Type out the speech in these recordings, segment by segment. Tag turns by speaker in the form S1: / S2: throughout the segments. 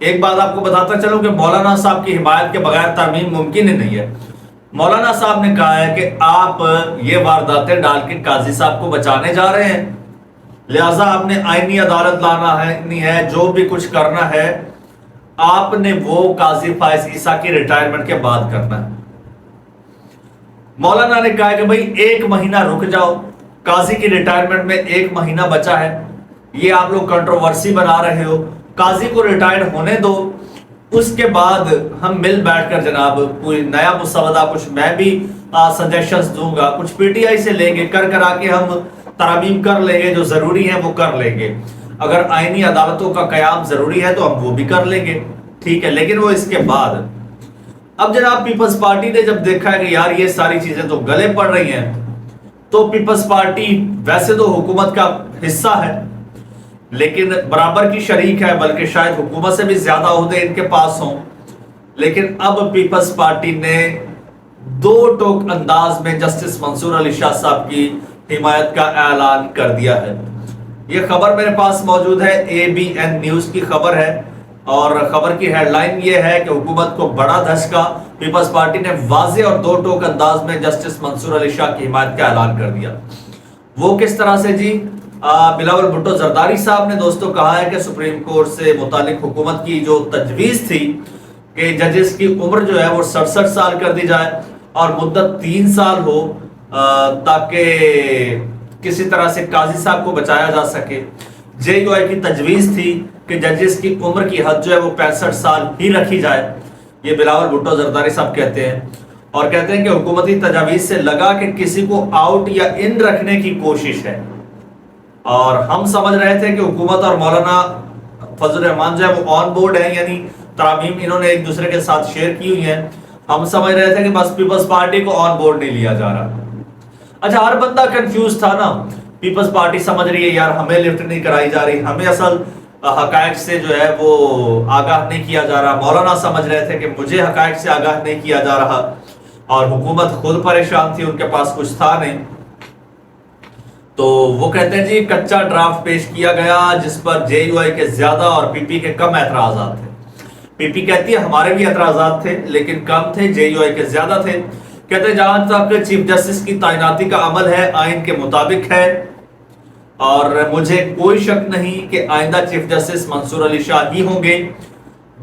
S1: ایک بات آپ کو بتاتا چلوں کہ مولانا صاحب کی حمایت کے بغیر ترمیم ممکن ہی نہیں ہے۔ مولانا صاحب نے کہا ہے کہ آپ یہ وارداتیں ڈال کے قاضی صاحب کو بچانے جا رہے ہیں، لہٰذا آپ نے آئینی عدالت لانا ہے، جو بھی کچھ کرنا ہے آپ نے وہ قاضی فائز عیسیٰ کی ریٹائرمنٹ کے بعد کرنا ہے۔ مولانا نے کہا کہ بھائی 1 مہینہ رک جاؤ، قاضی کی ریٹائرمنٹ میں 1 مہینہ بچا ہے، یہ آپ لوگ کنٹروورسی بنا رہے ہو، قاضی کو ریٹائرڈ ہونے دو، اس کے بعد ہم مل بیٹھ کر جناب کوئی نیا مسودہ، کچھ میں بھی سجیشنز دوں گا، کچھ پی ٹی آئی سے لیں گے، کرا کے ہم ترامیم کر لیں گے، جو ضروری ہیں وہ کر لیں گے، اگر آئینی عدالتوں کا قیام ضروری ہے تو ہم وہ بھی کر لیں گے، ٹھیک ہے، لیکن وہ اس کے بعد۔ اب جناب پیپلز پارٹی نے جب دیکھا ہے کہ یار یہ ساری چیزیں تو گلے پڑ رہی ہیں، تو پیپلز پارٹی ویسے تو حکومت کا حصہ ہے لیکن برابر کی شریک ہے، بلکہ شاید حکومت سے بھی زیادہ عہدے ان کے پاس ہوں، لیکن اب پیپلز پارٹی نے 2 ٹوک انداز میں جسٹس منصور علی شاہ صاحب کی حمایت کا اعلان کر دیا ہے۔ یہ خبر میرے پاس موجود ہے، ABN نیوز کی خبر ہے، اور خبر کی ہیڈ لائن یہ ہے کہ حکومت کو بڑا دھچکا، پیپلز پارٹی نے واضح اور 2 ٹوک انداز میں جسٹس منصور علی شاہ کی حمایت کا اعلان کر دیا۔ وہ کس طرح سے جی؟ بلاول بھٹو زرداری صاحب نے دوستوں کہا ہے کہ سپریم کورٹ سے متعلق حکومت کی جو تجویز تھی کہ ججز کی عمر جو ہے وہ 67 سال کر دی جائے اور مدت 3 سال ہو تاکہ کسی طرح سے قاضی صاحب کو بچایا جا سکے، JUI کی تجویز تھی کہ ججز کی عمر کی حد جو ہے وہ 65 سال ہی رکھی جائے، یہ بلاول بھٹو زرداری صاحب کہتے ہیں، اور کہتے ہیں کہ حکومتی تجاویز سے لگا کہ کسی کو آؤٹ یا ان رکھنے کی کوشش ہے، اور ہم سمجھ رہے تھے کہ حکومت اور مولانا فضل الرحمان جو ہے وہ آن بورڈ ہیں، یعنی ترامیم انہوں نے ایک دوسرے کے ساتھ شیئر کی ہوئی ہیں، ہم سمجھ رہے تھے کہ بس پیپلز پارٹی کو آن بورڈ نہیں لیا جا رہا۔ اچھا، ہر بندہ کنفیوز تھا نا، پیپلز پارٹی سمجھ رہی ہے یار ہمیں لفٹ نہیں کرائی جا رہی، ہمیں اصل حقائق سے جو ہے وہ آگاہ نہیں کیا جا رہا، مولانا سمجھ رہے تھے کہ مجھے حقائق سے آگاہ نہیں کیا جا رہا، اور حکومت خود پریشان تھی، ان کے پاس کچھ تھا نہیں۔ تو وہ کہتے ہیں جی کچا ڈرافٹ پیش کیا گیا جس پر JUI کے زیادہ اور PP کے کم اعتراضات تھے۔ PP کہتی ہے ہمارے بھی اعتراضات تھے لیکن کم تھے، JUI کے زیادہ تھے۔ کہتے ہیں جہاں تک چیف جسٹس کی تعیناتی کا عمل ہے آئین کے مطابق ہے، اور مجھے کوئی شک نہیں کہ آئندہ چیف جسٹس منصور علی شاہ ہی ہوں گے۔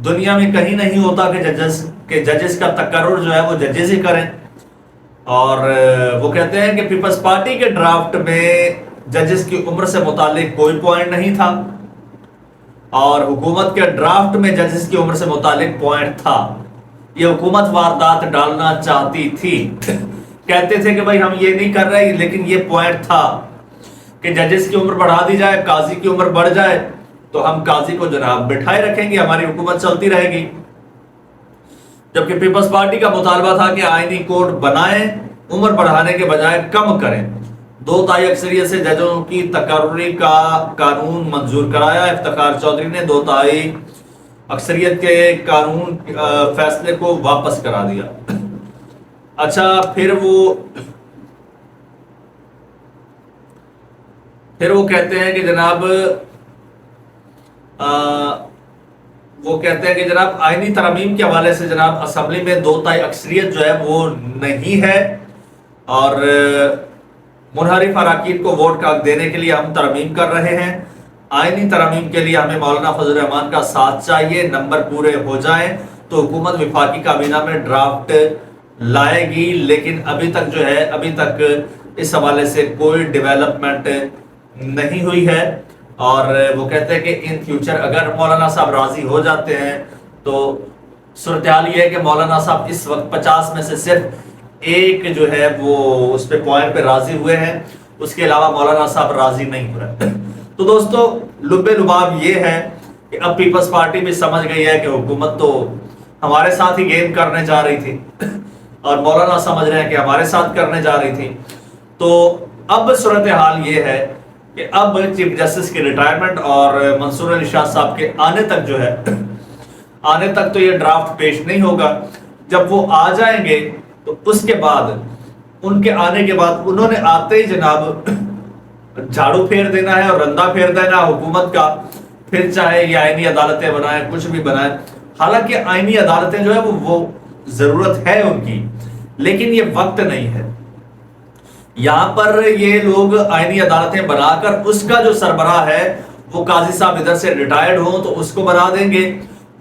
S1: دنیا میں کہیں نہیں ہوتا کہ ججز کا تقرر جو ہے وہ ججز ہی کریں، اور وہ کہتے ہیں کہ پیپلز پارٹی کے ڈرافٹ میں ججز کی عمر سے متعلق کوئی پوائنٹ نہیں تھا، اور حکومت کے ڈرافٹ میں ججز کی عمر سے متعلق پوائنٹ تھا۔ یہ حکومت واردات ڈالنا چاہتی تھی، کہتے تھے کہ بھائی ہم یہ نہیں کر رہے، لیکن یہ پوائنٹ تھا کہ ججز کی عمر بڑھا دی جائے، قاضی کی عمر بڑھ جائے تو ہم قاضی کو جناب بٹھائے رکھیں گے، ہماری حکومت چلتی رہے گی۔ جبکہ پیپلز پارٹی کا مطالبہ تھا کہ آئینی کوڈ بنائیں، عمر بڑھانے کے بجائے کم کریں۔ 2/3 اکثریت سے ججوں کی تقرری کا قانون منظور کرایا، افتخار چودھری نے 2/3 اکثریت کے قانون فیصلے کو واپس کرا دیا۔ اچھا، پھر وہ کہتے ہیں کہ جناب وہ کہتے ہیں کہ جناب آئینی ترامیم کے حوالے سے جناب اسمبلی میں 2/3 اکثریت جو ہے وہ نہیں ہے، اور منحرف اراکین کو ووٹ کا حق دینے کے لیے ہم ترمیم کر رہے ہیں۔ آئینی ترامیم کے لیے ہمیں مولانا فضل الرحمان کا ساتھ چاہیے، نمبر پورے ہو جائیں تو حکومت وفاقی کابینہ میں ڈرافٹ لائے گی، لیکن ابھی تک اس حوالے سے کوئی ڈیولپمنٹ نہیں ہوئی ہے۔ اور وہ کہتے ہیں کہ ان فیوچر اگر مولانا صاحب راضی ہو جاتے ہیں تو صورتحال یہ ہے کہ مولانا صاحب اس وقت 50 میں سے صرف ایک جو ہے وہ اس پہ پوائنٹ پہ راضی ہوئے ہیں، اس کے علاوہ مولانا صاحب راضی نہیں ہو رہے۔ تو دوستو لب لباب یہ ہے کہ اب پیپلز پارٹی بھی سمجھ گئی ہے کہ حکومت تو ہمارے ساتھ ہی گیم کرنے جا رہی تھی، اور مولانا سمجھ رہے ہیں کہ ہمارے ساتھ کرنے جا رہی تھی۔ تو اب صورتحال یہ ہے کہ اب چیف جسٹس کی ریٹائرمنٹ اور منصور علی شاہ صاحب کے آنے تک تو یہ ڈرافٹ پیش نہیں ہوگا۔ جب وہ آ جائیں گے تو اس کے بعد ان کے آنے کے بعد انہوں نے آتے ہی جناب جھاڑو پھیر دینا ہے اور رندہ پھیر دینا حکومت کا، پھر چاہے یہ آئینی عدالتیں بنائیں، کچھ بھی بنائیں، حالانکہ آئینی عدالتیں جو ہے وہ ضرورت ہے ان کی، لیکن یہ وقت نہیں ہے۔ یہاں پر یہ لوگ آئینی عدالتیں بنا کر اس کا جو سربراہ ہے وہ قاضی صاحب ادھر سے ریٹائرڈ ہوں تو اس کو بنا دیں گے،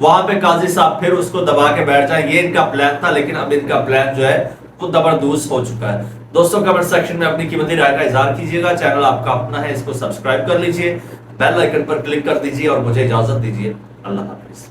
S1: وہاں پہ قاضی صاحب پھر اس کو دبا کے بیٹھ جائیں، یہ ان کا پلان تھا، لیکن اب ان کا پلان جو ہے وہ دبردوز ہو چکا ہے۔ دوستوں کمنٹ سیکشن میں اپنی قیمتی رائے کا اظہار کیجیے گا، چینل آپ کا اپنا ہے، اس کو سبسکرائب کر لیجئے، بیل آئیکن پر کلک کر دیجئے اور مجھے اجازت دیجئے۔ اللہ حافظ۔